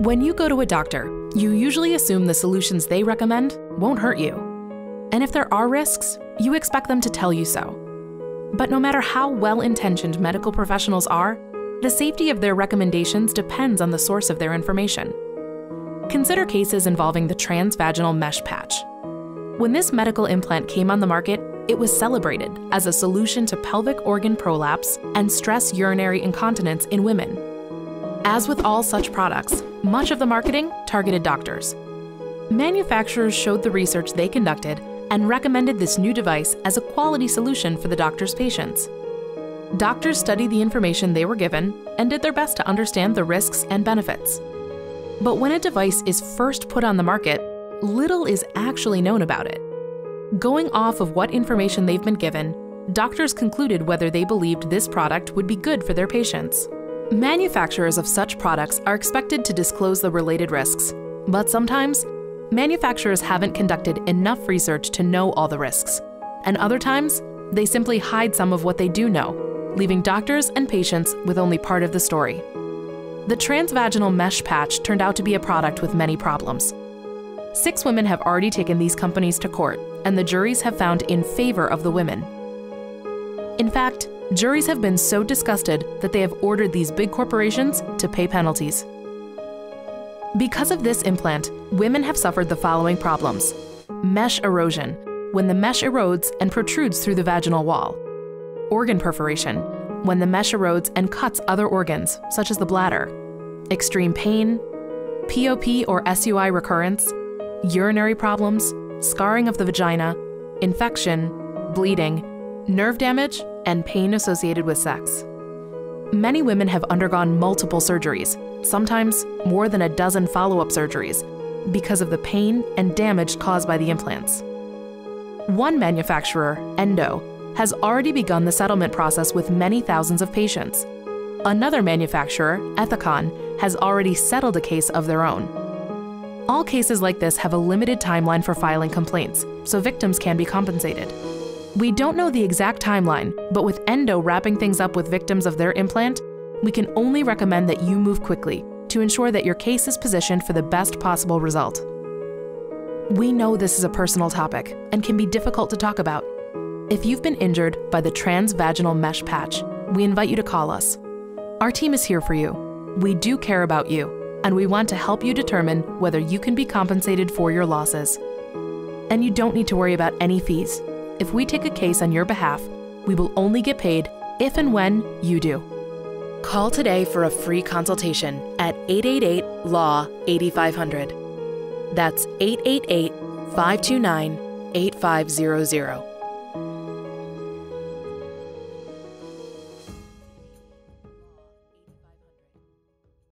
When you go to a doctor, you usually assume the solutions they recommend won't hurt you. And if there are risks, you expect them to tell you so. But no matter how well-intentioned medical professionals are, the safety of their recommendations depends on the source of their information. Consider cases involving the transvaginal mesh patch. When this medical implant came on the market, it was celebrated as a solution to pelvic organ prolapse and stress urinary incontinence in women. As with all such products, much of the marketing targeted doctors. Manufacturers showed the research they conducted and recommended this new device as a quality solution for the doctor's patients. Doctors studied the information they were given and did their best to understand the risks and benefits. But when a device is first put on the market, little is actually known about it. Going off of what information they've been given, doctors concluded whether they believed this product would be good for their patients. Manufacturers of such products are expected to disclose the related risks, but sometimes, manufacturers haven't conducted enough research to know all the risks, and other times, they simply hide some of what they do know, leaving doctors and patients with only part of the story. The transvaginal mesh patch turned out to be a product with many problems. 6 women have already taken these companies to court, and the juries have found in favor of the women. In fact, juries have been so disgusted that they have ordered these big corporations to pay penalties. Because of this implant, women have suffered the following problems: mesh erosion, when the mesh erodes and protrudes through the vaginal wall; organ perforation, when the mesh erodes and cuts other organs, such as the bladder; extreme pain; POP or SUI recurrence; urinary problems; scarring of the vagina; infection; bleeding; nerve damage, and pain associated with sex. Many women have undergone multiple surgeries, sometimes more than a dozen follow-up surgeries, because of the pain and damage caused by the implants. One manufacturer, Endo, has already begun the settlement process with many thousands of patients. Another manufacturer, Ethicon, has already settled a case of their own. All cases like this have a limited timeline for filing complaints, so victims can be compensated. We don't know the exact timeline, but with Endo wrapping things up with victims of their implant, we can only recommend that you move quickly to ensure that your case is positioned for the best possible result. We know this is a personal topic and can be difficult to talk about. If you've been injured by the transvaginal mesh patch, we invite you to call us. Our team is here for you. We do care about you, and we want to help you determine whether you can be compensated for your losses. And you don't need to worry about any fees. If we take a case on your behalf, we will only get paid if and when you do. Call today for a free consultation at 888-LAW-8500. That's 888-529-8500.